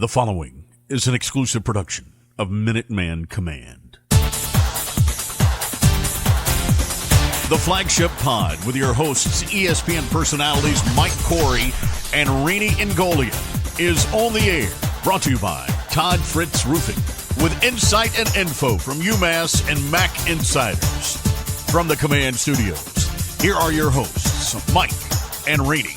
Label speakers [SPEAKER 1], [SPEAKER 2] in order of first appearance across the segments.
[SPEAKER 1] The following is an exclusive production of Minuteman Command. The Flagship Pod with your hosts, ESPN personalities Mike Corey and Rene Ingoglia, is on the air. Brought to you by Todd Fritz Roofing, with insight and info from UMass and Mac Insiders. From the Command Studios, here are your hosts, Mike and Rene.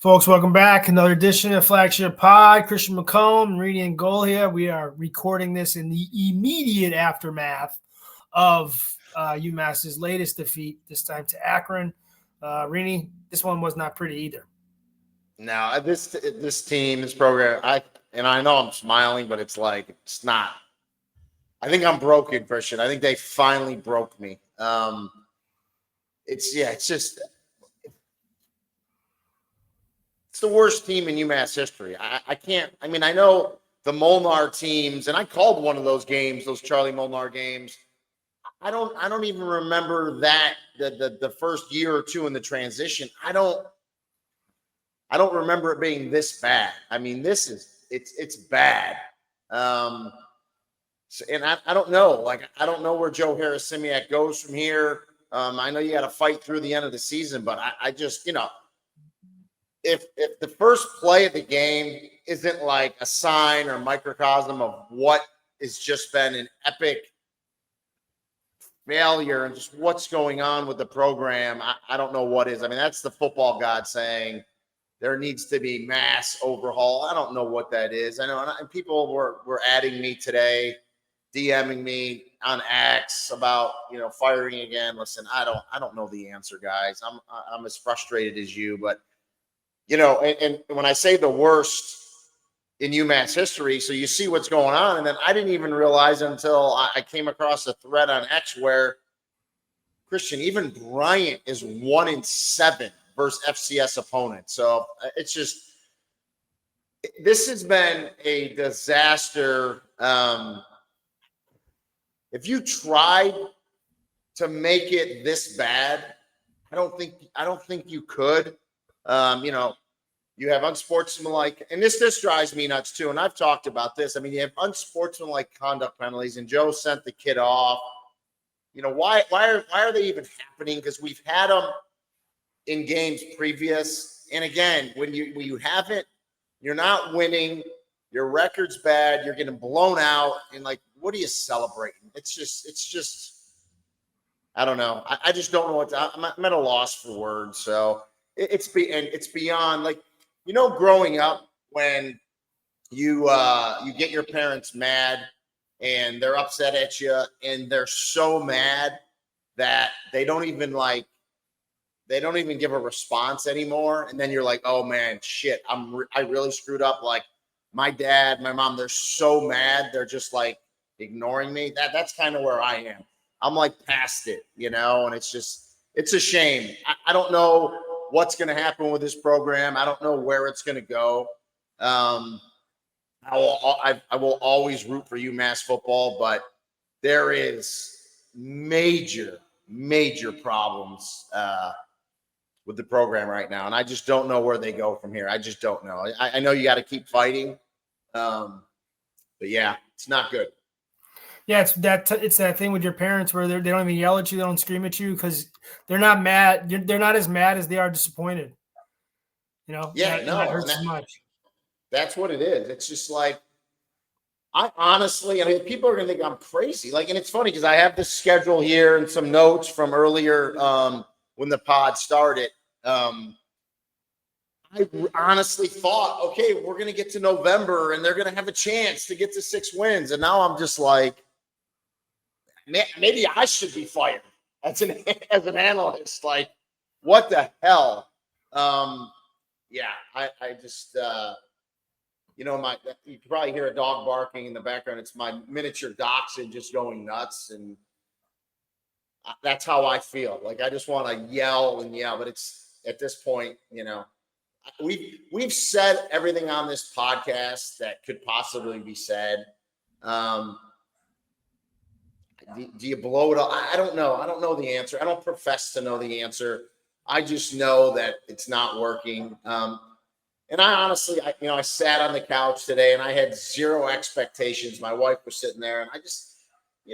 [SPEAKER 2] Folks, welcome back. Another edition of Flagship Pod. Christian McCollum, Rene Ingoglia. We are recording this in the immediate aftermath of UMass's latest defeat, this time to Akron. Rene, this one was not pretty either.
[SPEAKER 3] No, this team, this program, I know I'm smiling, but it's not. I think I'm broken, Christian. I think they finally broke me. It's the worst team in UMass history. I know the Molnar teams, and I called one of those games, those Charlie Molnar games. I don't even remember that the first year or two in the transition. I don't remember it being this bad. I mean, it's bad. And I don't know. I don't know where Joe Harris-Simiak goes from here. I know you got to fight through the end of the season, but I just, if the first play of the game isn't like a sign or microcosm of what has just been an epic failure and just what's going on with the program, I don't know what is. I mean, that's the football god saying there needs to be mass overhaul. I don't know what that is. I know, and people were adding me today, DMing me on X about firing again. Listen, I don't know the answer, guys. I'm as frustrated as you, but and when I say the worst in UMass history, so you see what's going on, and then I didn't even realize until I came across a thread on X where Christian, even Bryant is 1-7 versus FCS opponents. So it's just, this has been a disaster. If you tried to make it this bad, I don't think you could. You have unsportsmanlike, and this drives me nuts too. And I've talked about this. I mean, you have unsportsmanlike conduct penalties, and Joe sent the kid off. Why are they even happening? Because we've had them in games previous. And again, when you haven't, you're not winning, your record's bad, you're getting blown out, and what are you celebrating? It's just, I don't know. I just don't know I'm at a loss for words. So it's beyond growing up when you get your parents mad and they're upset at you and they're so mad that they don't even give a response anymore. And then you're like, oh man, shit, I really screwed up. Like my dad, my mom, they're so mad. They're just ignoring me. That's kind of where I am. I'm past it, and it's a shame. I don't know what's going to happen with this program. I don't know where it's going to go. I will always root for UMass football, but there is major problems with the program right now, and I just don't know where they go from here. I just don't know. I know you got to keep fighting, but yeah, it's not good.
[SPEAKER 2] Yeah, it's that thing with your parents where they don't even yell at you, they don't scream at you because they're not mad. They're not as mad as they are disappointed.
[SPEAKER 3] Yeah,
[SPEAKER 2] that hurts so much.
[SPEAKER 3] That's what it is. It's just I honestly, people are gonna think I'm crazy. And it's funny because I have this schedule here and some notes from earlier when the pod started. I honestly thought, okay, we're gonna get to November and they're gonna have a chance to get to 6 wins, and now I'm just maybe I should be fired as an analyst. What the hell? Yeah, I just you can probably hear a dog barking in the background. It's my miniature dachshund just going nuts, and that's how I feel. I just want to yell, but it's at this point, we've said everything on this podcast that could possibly be said. Do you blow it up? I don't know. I don't know the answer. I don't profess to know the answer. I just know that it's not working. And I honestly, I sat on the couch today and I had zero expectations. My wife was sitting there and I just,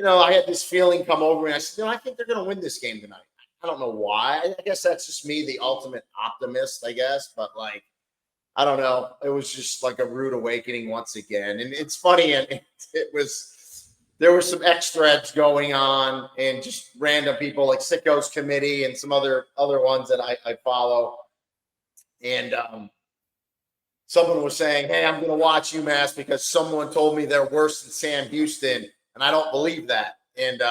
[SPEAKER 3] I had this feeling come over me. I said, I think they're going to win this game tonight. I don't know why. I guess that's just me, the ultimate optimist, I guess. But I don't know. It was just like a rude awakening once again. And it's funny. And there were some X threads going on and just random people like Sicko's Committee and some other ones that I follow. And, someone was saying, hey, I'm going to watch UMass because someone told me they're worse than Sam Houston, and I don't believe that. And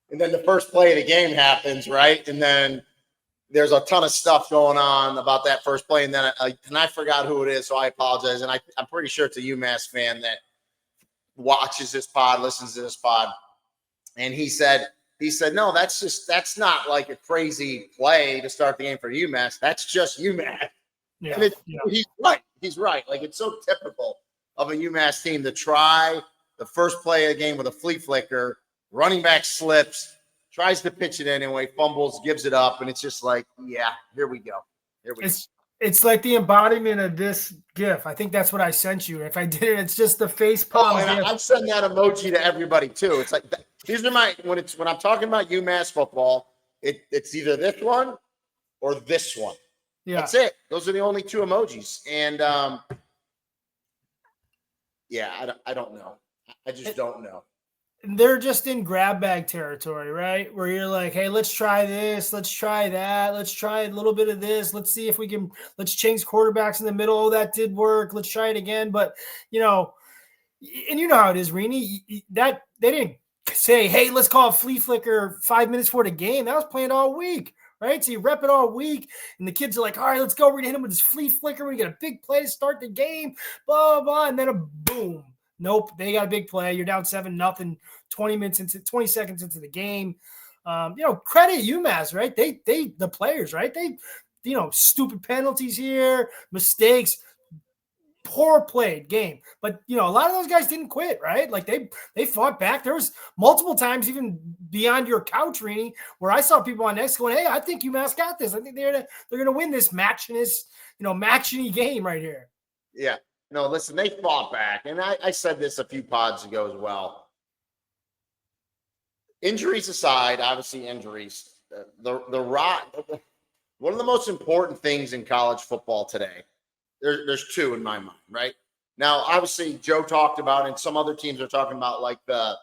[SPEAKER 3] then the first play of the game happens, right? And then there's a ton of stuff going on about that first play, and then I forgot who it is, so I apologize. And I'm pretty sure it's a UMass fan that watches this pod, listens to this pod, and he said, no, that's not like a crazy play to start the game for UMass. That's just UMass.
[SPEAKER 2] Yeah,
[SPEAKER 3] and he's right. He's right. Like, it's so typical of a UMass team to try the first play of the game with a flea flicker, running back slips, tries to pitch it anyway, fumbles, gives it up, and it's just like, yeah, here we go.
[SPEAKER 2] It's like the embodiment of this GIF. I think that's what I sent you. If I didn't, it's just the face palm.
[SPEAKER 3] And I'm sending that emoji to everybody too. It's like these are when I'm talking about UMass football, it's either this one or this one.
[SPEAKER 2] Yeah.
[SPEAKER 3] That's it. Those are the only two emojis. And I don't know. I just don't know.
[SPEAKER 2] They're just in grab bag territory, right? Where you're like, hey, let's try this, let's try that, let's try a little bit of this, let's see if we can, let's change quarterbacks in the middle. Oh, that did work. Let's try it again. But and you know how it is, Rene, that they didn't say, hey, let's call a flea flicker 5 minutes before the game. That was planned all week. Right, so you rep it all week, and the kids are like, all right, let's go. We're going to hit him with this flea flicker. We get a big play to start the game, blah, blah, blah, and then a boom. Nope, they got a big play. You're down 7-0, 20 seconds into the game. Credit UMass, right? They the players, right? They, stupid penalties here, mistakes, poor played game. But, a lot of those guys didn't quit, right? Like they fought back. There was multiple times, even beyond your couch, Rene, where I saw people on X going, hey, I think UMass got this. I think they're going to win this match-y game right here.
[SPEAKER 3] Yeah. No, listen, they fought back. And I said this a few pods ago as well. Injuries aside, obviously injuries, one of the most important things in college football today, there's two in my mind, right? Now, obviously, Joe talked about, and some other teams are talking about, like the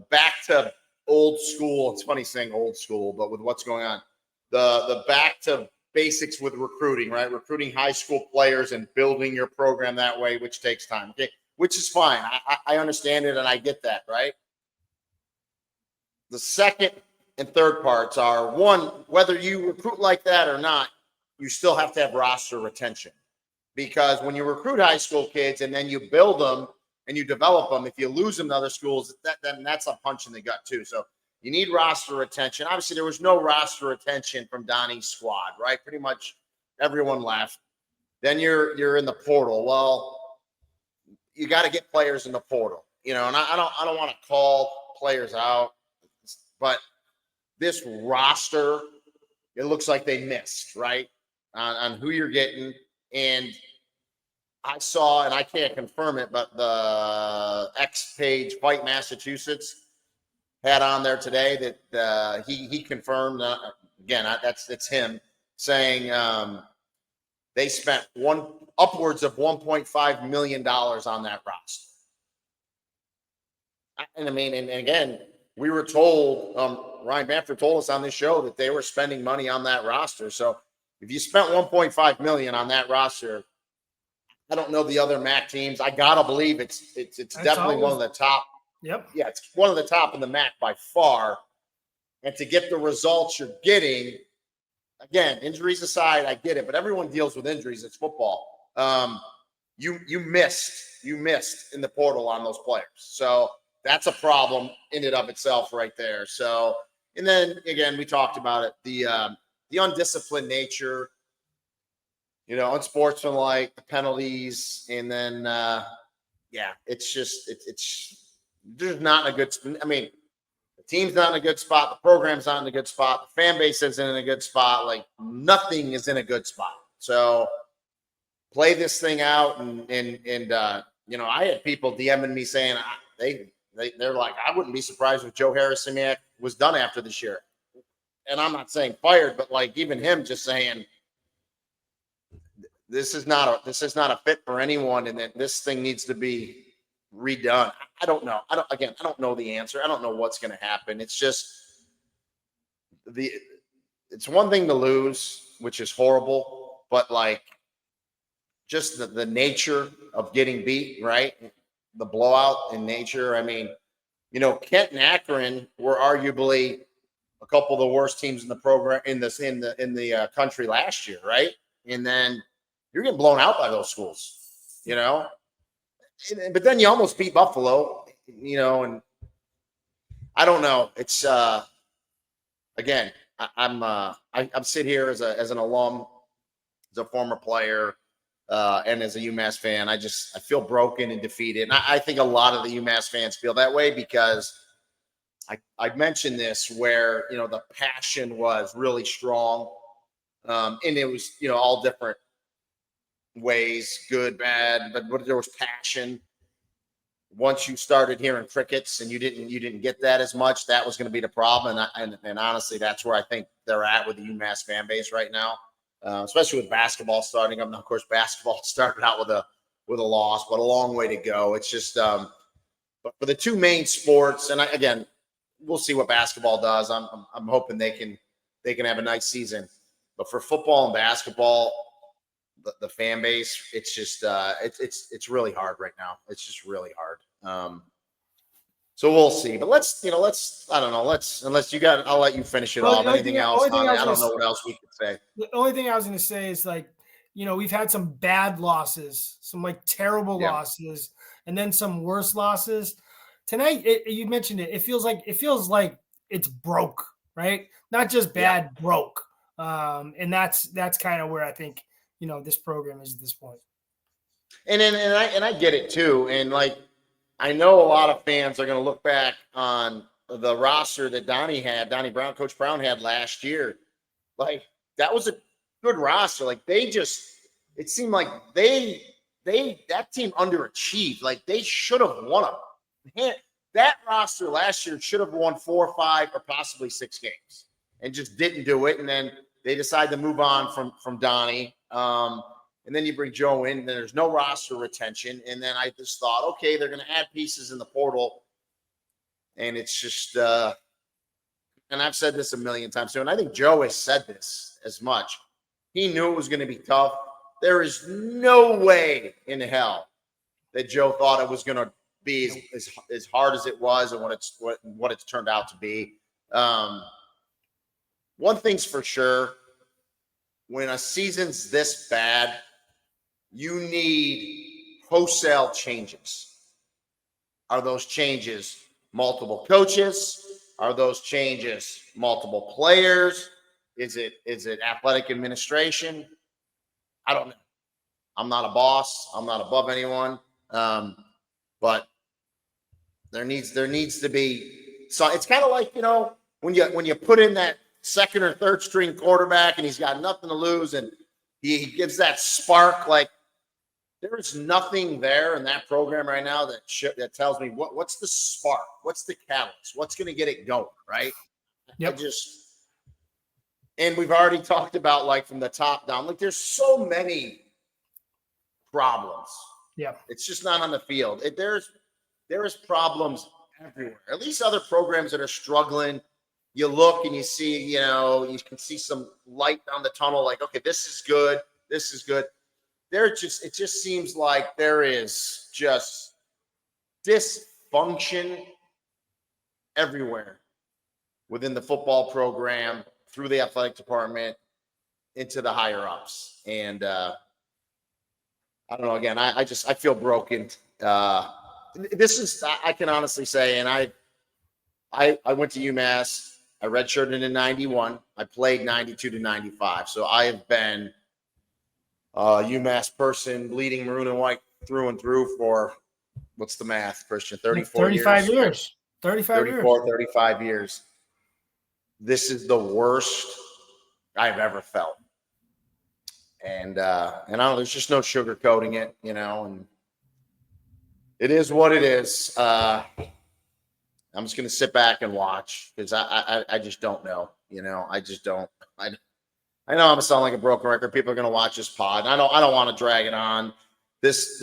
[SPEAKER 3] back to old school. It's funny saying old school, but with what's going on, the back to basics with recruiting, right? Recruiting high school players and building your program that way, which takes time, okay? Which is fine. I understand it, and I get that, right? The second and third parts are, one, whether you recruit like that or not, you still have to have roster retention. Because when you recruit high school kids and then you build them and you develop them, if you lose them to other schools, then that's a punch in the gut too. So you need roster retention. Obviously, there was no roster retention from Donnie's squad, right? Pretty much everyone left. Then you're in the portal. Well, you got to get players in the portal, and I don't want to call players out, but this roster, it looks like they missed, right, on who you're getting. And I saw, and I can't confirm it, but the X page, Fight Massachusetts, had on there today that he confirmed, again, it's him, saying they spent upwards of $1.5 million on that roster. And and again, we were told, Ryan Bamford told us on this show that they were spending money on that roster. So if you spent $1.5 million on that roster, I don't know the other MAC teams. I gotta believe it's definitely one of the top.
[SPEAKER 2] Yep.
[SPEAKER 3] Yeah, it's one of the top in the MAC by far. And to get the results you're getting, again, injuries aside, I get it, but everyone deals with injuries. It's football. You missed in the portal on those players. So that's a problem in and of itself right there. So, and then again, we talked about it, the undisciplined nature, unsportsmanlike, the penalties, and then it's just it's just not in a good. The team's not in a good spot. The program's not in a good spot. The fan base isn't in a good spot. Like, nothing is in a good spot. So play this thing out. And I had people DMing me saying they're like, I wouldn't be surprised if Joe Harris-Simiak was done after this year. And I'm not saying fired, but like even him just saying this is not a fit for anyone, and that this thing needs to be redone. I don't know. I don't know the answer. I don't know what's going to happen. It's just it's one thing to lose, which is horrible, but like just the nature of getting beat, right? The blowout in nature. I mean, Kent and Akron were arguably a couple of the worst teams in the program in the country last year, right? And then you're getting blown out by those schools, But then you almost beat Buffalo, and I don't know. It's again, I'm sit here as an alum, as a former player, and as a UMass fan. I feel broken and defeated, and I think a lot of the UMass fans feel that way because I mentioned this where the passion was really strong, and it was all different ways, good, bad, but there was passion. Once you started hearing crickets and you didn't get that as much, that was going to be the problem. And honestly, that's where I think they're at with the UMass fan base right now, especially with basketball starting up. Now, of course, basketball started out with a loss, but a long way to go. It's just, but for the two main sports, and again, we'll see what basketball does. I'm hoping they can have a nice season, but for football and basketball, the fan base, it's just it's really hard right now. It's just really hard. So we'll see. But let's I don't know. Unless you got, I'll let you finish it off. Anything else on it? I don't know what else we could say.
[SPEAKER 2] The only thing I was going to say is we've had some bad losses, some terrible losses, and then some worse losses. Tonight, you mentioned it. It feels like it's broke, right? Not just bad, broke. And that's kind of where I think this program is at this point.
[SPEAKER 3] And I get it too. And I know a lot of fans are going to look back on the roster that Coach Brown had last year. That was a good roster. It seemed like that team underachieved. They should have won them. That roster last year should have won 4 or 5 or possibly 6 games and just didn't do it. And then they decided to move on from Donnie. And then you bring Joe in, and there's no roster retention. And then I just thought, okay, they're going to add pieces in the portal. And it's just, and I've said this a million times too, and I think Joe has said this as much. He knew it was going to be tough. There is no way in hell that Joe thought it was going to be as hard as it was and what it's turned out to be. One thing's for sure, when a season's this bad, you need wholesale changes. Are those changes multiple coaches? Are those changes multiple players? Is it athletic administration? I don't know. I'm not a boss. I'm not above anyone. But there needs to be. So it's kind of like, when you put in that second or third string quarterback and he's got nothing to lose and he gives that spark, there is nothing there in that program right now that tells me what's the spark, what's the catalyst, what's going to get it going, right?
[SPEAKER 2] Yep.
[SPEAKER 3] And we've already talked about from the top down, there's so many problems.
[SPEAKER 2] Yeah.
[SPEAKER 3] It's just not on the field. There is problems everywhere. At least other programs that are struggling, you look and you see, you can see some light down the tunnel. Okay, this is good. This is good. It just seems like there is just dysfunction everywhere within the football program, through the athletic department, into the higher ups. And I don't know, again, I feel broken. I can honestly say, and I went to UMass. I redshirted in 91. I played 92 to 95. So I have been a UMass person, bleeding maroon and white through and through for, what's the math, Christian?
[SPEAKER 2] 35 years.
[SPEAKER 3] 35 years. This is the worst I've ever felt. And I don't know, there's just no sugarcoating it, and it is what it is. I'm just going to sit back and watch because I just don't know, I just don't. I know I'm going to sound like a broken record. People are going to watch this pod. I don't want to drag it on. This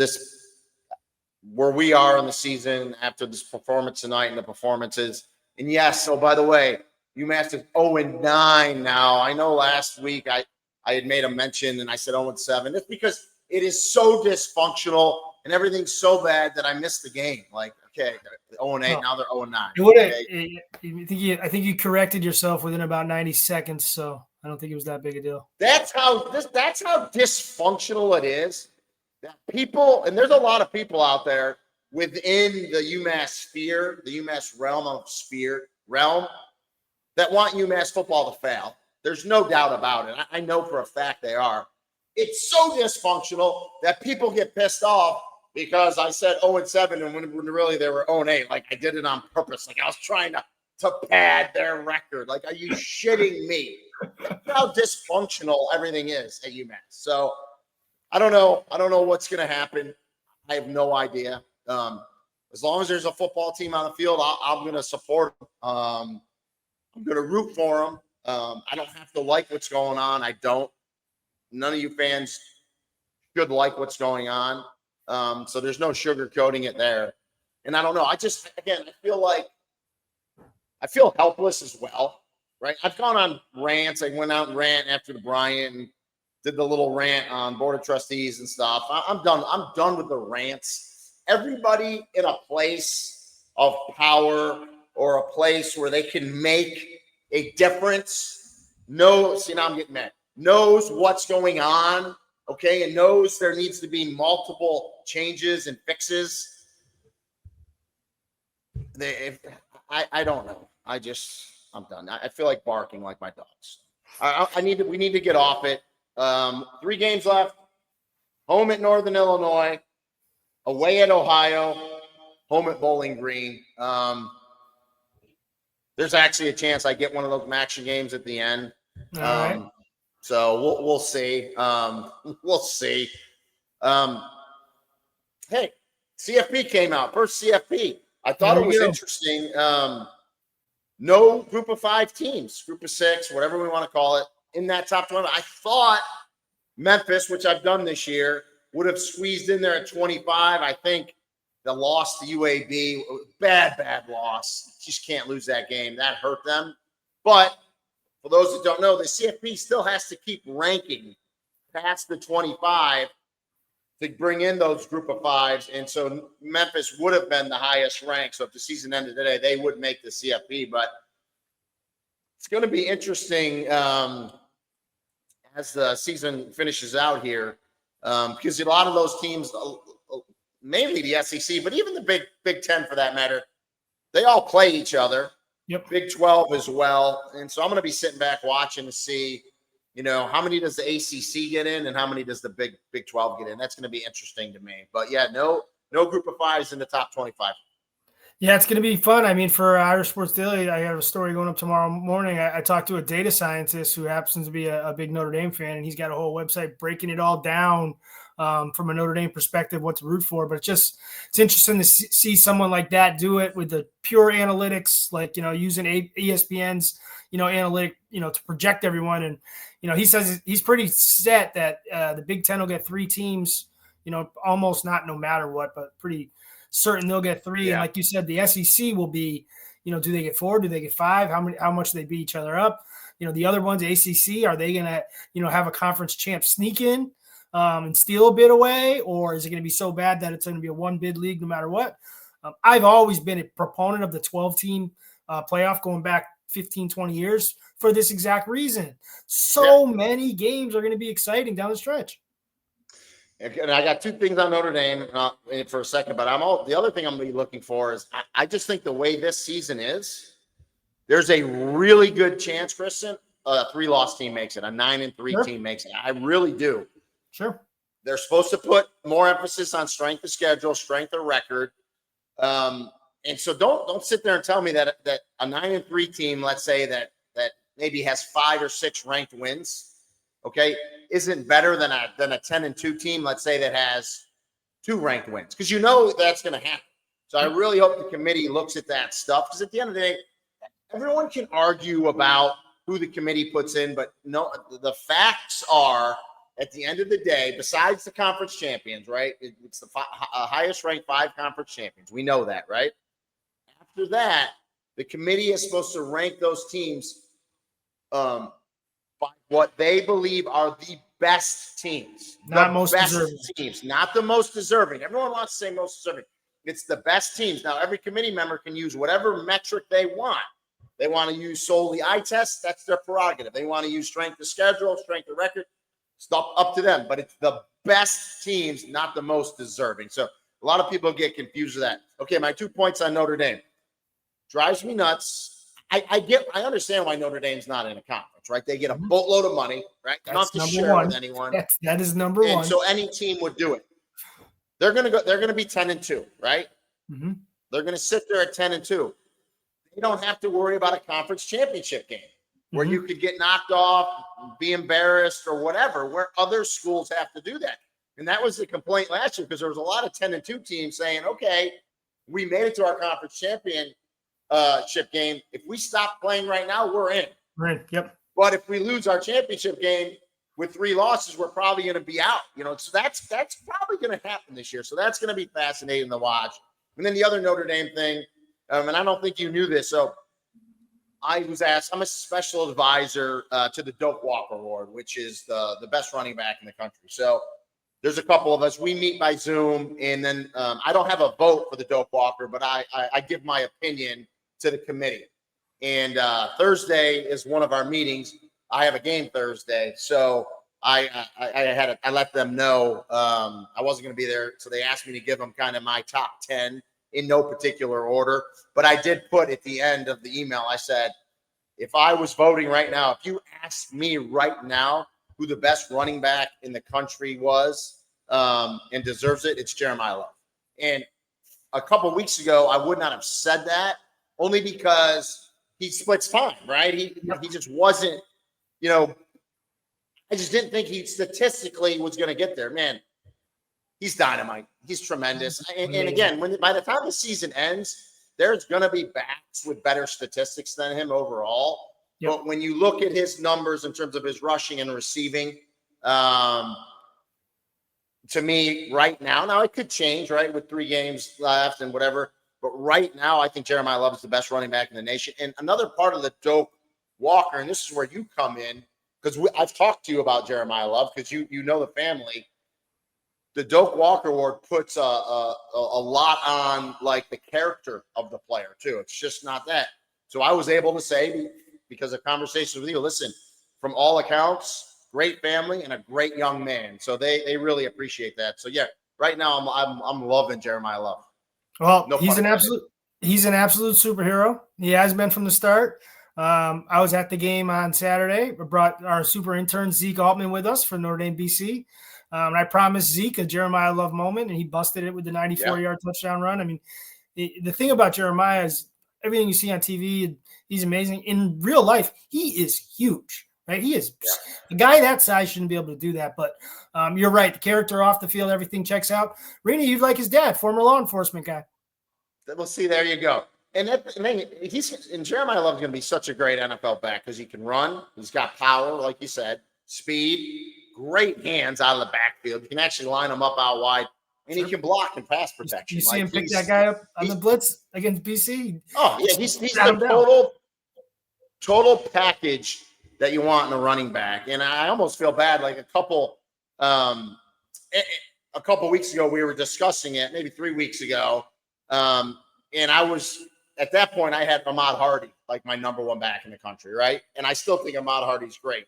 [SPEAKER 3] where we are in the season after this performance tonight and the performances. And yes, so by the way, UMass is 0-9 now. I know last week I had made a mention and I said 0-7. It's because it is so dysfunctional and everything's so bad that I missed the game. Like, okay, 0-8, now they're 0-9.
[SPEAKER 2] Okay? I think you corrected yourself within about 90 seconds, so I don't think it was that big a deal.
[SPEAKER 3] That's how dysfunctional it is. That people, and there's a lot of people out there within the UMass sphere, the UMass realm that want UMass football to fail. There's no doubt about it. I know for a fact they are. It's so dysfunctional that people get pissed off because I said 0-7 and when really they were 0-8. Like I did it on purpose. Like I was trying to pad their record. Like, are you shitting me? That's how dysfunctional everything is at UMass. So I don't know what's going to happen. I have no idea. As long as there's a football team on the field, I'm going to support them. I'm going to root for them. I don't have to like what's going on. I don't. None of you fans should like what's going on. So there's no sugarcoating it there. And I don't know. I feel helpless as well, right? I've gone on rants. I went out and rant after the Bryant and did the little rant on Board of Trustees and stuff. I'm done. I'm done with the rants. Everybody in a place of power or a place where they can make a difference now I'm getting mad. Knows what's going on, okay, and knows there needs to be multiple changes and fixes. I don't know. I'm done. I feel like barking like my dogs. We need to get off it. 3 games left. Home at Northern Illinois, away at Ohio, home at Bowling Green. There's actually a chance I get one of those action games at the end.
[SPEAKER 2] All right.
[SPEAKER 3] So we'll see. We'll see. Hey, CFP came out. First CFP. I thought it was interesting. No group of 5 teams, group of 6, whatever we want to call it, in that top 20. I thought Memphis, which I've done this year, would have squeezed in there at 25. I think the loss to UAB, bad loss. Just can't lose that game. That hurt them. But for those that don't know, the CFP still has to keep ranking past the 25 to bring in those group of 5s. And so Memphis would have been the highest rank. So if the season ended today, they would make the CFP. But it's going to be interesting as the season finishes out here because a lot of those teams, mainly the SEC, but even the Big Ten for that matter, they all play each other.
[SPEAKER 2] Yep.
[SPEAKER 3] Big 12 as well. And so I'm going to be sitting back watching to see, how many does the ACC get in and how many does the Big 12 get in? That's going to be interesting to me. But yeah, no group of 5s in the top 25.
[SPEAKER 2] Yeah, it's going to be fun. I mean, for Irish Sports Daily, I have a story going up tomorrow morning. I talked to a data scientist who happens to be a big Notre Dame fan, and he's got a whole website breaking it all down from a Notre Dame perspective, what to root for. But it's interesting to see someone like that do it with the pure analytics, like, using ESPN's, analytic, to project everyone. And, he says he's pretty set that the Big Ten will get 3 teams, almost not no matter what, but pretty certain they'll get 3.
[SPEAKER 3] Yeah.
[SPEAKER 2] And like you said, the SEC will be, do they get 4? Do they get 5? How much do they beat each other up? The other ones, ACC, are they going to, have a conference champ sneak in and steal a bid away? Or is it going to be so bad that it's going to be a 1-bid league no matter what? I've always been a proponent of the 12-team playoff going back 15, 20 years for this exact reason. So many games are going to be exciting down the stretch.
[SPEAKER 3] And I got 2 things on Notre Dame for a second, but the other thing I'm going to be looking for is I just think the way this season is, there's a really good chance, Kristen, a 3-loss team makes it, a 9-3 team makes it. I really do.
[SPEAKER 2] Sure.
[SPEAKER 3] They're supposed to put more emphasis on strength of schedule, strength of record. And so don't sit there and tell me that a 9-3 team, let's say that maybe has 5 or 6 ranked wins. Okay. isn't better than a 10-2 team, let's say, that has 2 ranked wins, because that's going to happen. So I really hope the committee looks at that stuff, because at the end of the day, everyone can argue about who the committee puts in, but no, the facts are, at the end of the day, besides the conference champions, right? It's the highest ranked 5 conference champions. We know that, right? After that, the committee is supposed to rank those teams by what they believe are the best teams.
[SPEAKER 2] Not
[SPEAKER 3] the
[SPEAKER 2] most
[SPEAKER 3] best
[SPEAKER 2] deserving
[SPEAKER 3] teams, not the most deserving. Everyone wants to say most deserving. It's the best teams. Now, every committee member can use whatever metric they want. They want to use solely eye tests. That's their prerogative. They want to use strength of schedule, strength of record. Stop up to them. But it's the best teams, not the most deserving. So a lot of people get confused with that. Okay, my 2 points on Notre Dame. Drives me nuts. I understand why Notre Dame's not in a conference, right? They get a boatload of money, right? They don't have to share with anyone.
[SPEAKER 2] That is number one.
[SPEAKER 3] And so any team would do it. They're gonna be 10-2, right?
[SPEAKER 2] Mm-hmm.
[SPEAKER 3] They're gonna sit there at 10-2. They don't have to worry about a conference championship game where you could get knocked off, be embarrassed, or whatever, where other schools have to do that. And that was the complaint last year, because there was a lot of 10-2 teams saying, okay, we made it to our conference championship game. If we stop playing right now, we're in.
[SPEAKER 2] Right. Yep.
[SPEAKER 3] But if we lose our championship game with 3 losses, we're probably going to be out. So that's probably going to happen this year. So that's going to be fascinating to watch. And then the other Notre Dame thing, and I don't think you knew this. So I was asked, I'm a special advisor to the Doak Walker Award, which is the best running back in the country. So there's a couple of us. We meet by Zoom, and then I don't have a vote for the Doak Walker, but I give my opinion to the committee. And Thursday is one of our meetings. I have a game Thursday, so I let them know I wasn't going to be there. So they asked me to give them kind of my top 10 in no particular order. But I did put at the end of the email, I said, if I was voting right now, if you asked me right now who the best running back in the country was and deserves it, it's Jeremiah Love. And a couple of weeks ago, I would not have said that, only because he splits time, right? He just wasn't, I just didn't think he statistically was going to get there. Man, he's dynamite. He's tremendous. And again, by the time the season ends, there's going to be backs with better statistics than him overall. Yep. But when you look at his numbers in terms of his rushing and receiving, to me right now it could change, right, with 3 games left and whatever. But right now, I think Jeremiah Love is the best running back in the nation. And another part of the Doak Walker, and this is where you come in, because I've talked to you about Jeremiah Love, because you know the family. The Doak Walker Award puts a lot on, like, the character of the player, too. It's just not that. So I was able to say, because of conversations with you, listen, from all accounts, great family and a great young man. So they really appreciate that. So, yeah, right now I'm loving Jeremiah Love.
[SPEAKER 2] Well, he's an absolute superhero. He has been from the start. I was at the game on Saturday. We brought our super intern Zeke Altman with us from Notre Dame, BC. And I promised Zeke a Jeremiah Love moment, and he busted it with the 94-yard touchdown run. I mean, the thing about Jeremiah is everything you see on TV, he's amazing. In real life, he is huge, right? He is a guy that size shouldn't be able to do that. But you're right. The character off the field, everything checks out. Rene, you'd like his dad, former law enforcement guy.
[SPEAKER 3] We'll see. There you go. And Jeremiah Love is going to be such a great NFL back because he can run. He's got power, like you said, speed, great hands out of the backfield. You can actually line him up out wide, and he can block and pass protection.
[SPEAKER 2] You see him pick that guy up on the blitz against BC?
[SPEAKER 3] Oh, yeah. He's the total package that you want in a running back. And I almost feel bad. Like a couple weeks ago, we were discussing it, maybe 3 weeks ago. And I was, at that point, I had Ahmad Hardy, like my number 1 back in the country, right? And I still think Ahmad Hardy's great.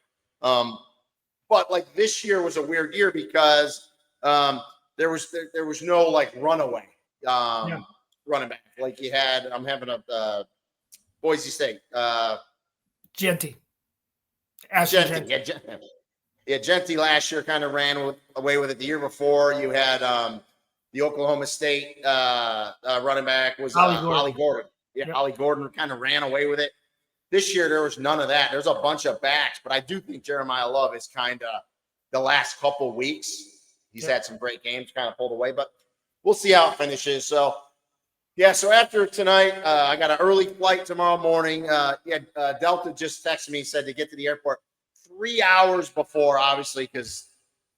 [SPEAKER 3] But like this year was a weird year because there was no like runaway running back. Like you had, I'm having a Boise State.
[SPEAKER 2] Genty.
[SPEAKER 3] Genty last year kind of ran away with it. The year before, you had the Oklahoma State running back was Ollie Gordon. Yeah, Ollie Gordon kind of ran away with it. This year, there was none of that. There's a bunch of backs, but I do think Jeremiah Love is kind of the last couple weeks. He's had some great games, kind of pulled away, but we'll see how it finishes. So, yeah, so after tonight, I got an early flight tomorrow morning. Delta just texted me, said to get to the airport 3 hours before, obviously, because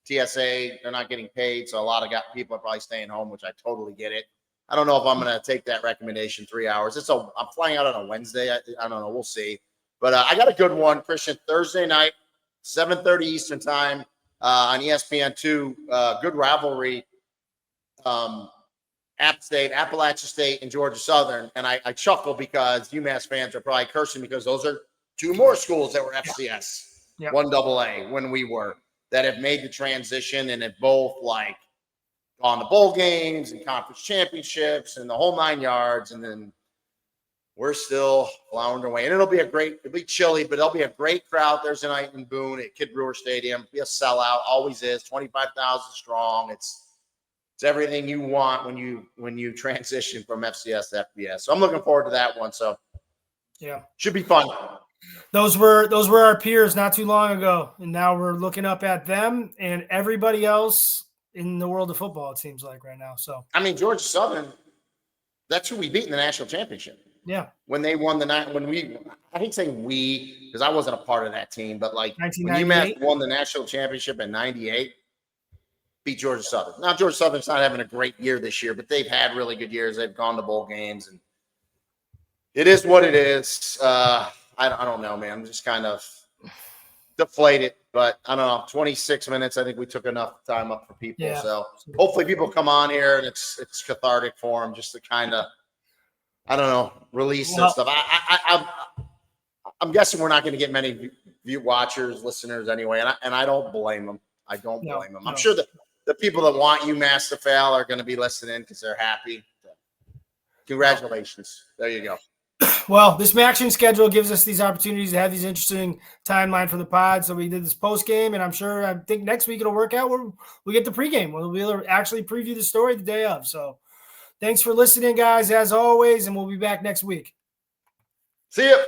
[SPEAKER 3] TSA, they're not getting paid. So a lot of people are probably staying home, which I totally get it. I don't know if I'm going to take that recommendation 3 hours. I'm flying out on a Wednesday. I don't know. We'll see. But I got a good one, Christian, Thursday night, 7:30 Eastern time on ESPN2. Good rivalry. App State, Appalachia State, and Georgia Southern. And I chuckle because UMass fans are probably cursing because those are two more schools that were FCS, 1AA when we were, that have made the transition and have both gone to bowl games and conference championships and the whole 9 yards. And then we're still floundering away. And it'll be chilly, but it'll be a great crowd Thursday night in Boone at Kid Brewer Stadium. It'll be a sellout, always is, 25,000 strong. It's everything you want when you transition from FCS to FBS. So I'm looking forward to that one. So
[SPEAKER 2] yeah,
[SPEAKER 3] should be fun.
[SPEAKER 2] Those were our peers not too long ago, and now we're looking up at them and everybody else in the world of football. It seems like right now. So
[SPEAKER 3] I mean, Georgia Southern, that's who we beat in the national championship.
[SPEAKER 2] Yeah,
[SPEAKER 3] when they won I hate saying we because I wasn't a part of that team, but when UMass won the national championship in '98. Beat Georgia Southern. Now, Georgia Southern's not having a great year this year, but they've had really good years. They've gone to bowl games, and it is what it is. I don't know, man. I'm just kind of deflated, but I don't know. 26 minutes. I think we took enough time up for people. Yeah. So hopefully people come on here and it's cathartic for them just to kind of, I don't know, release that stuff. I'm guessing we're not going to get many watchers, listeners anyway, and I don't blame them. I don't blame them. I'm sure that the people that want UMass to fail are going to be listening because they're happy. Congratulations. There you go.
[SPEAKER 2] Well, this matching schedule gives us these opportunities to have these interesting timeline for the pod. So we did this post game, and I think next week it'll work out where we get the pregame. We'll be able to actually preview the story the day of. So thanks for listening, guys, as always, and we'll be back next week.
[SPEAKER 3] See you.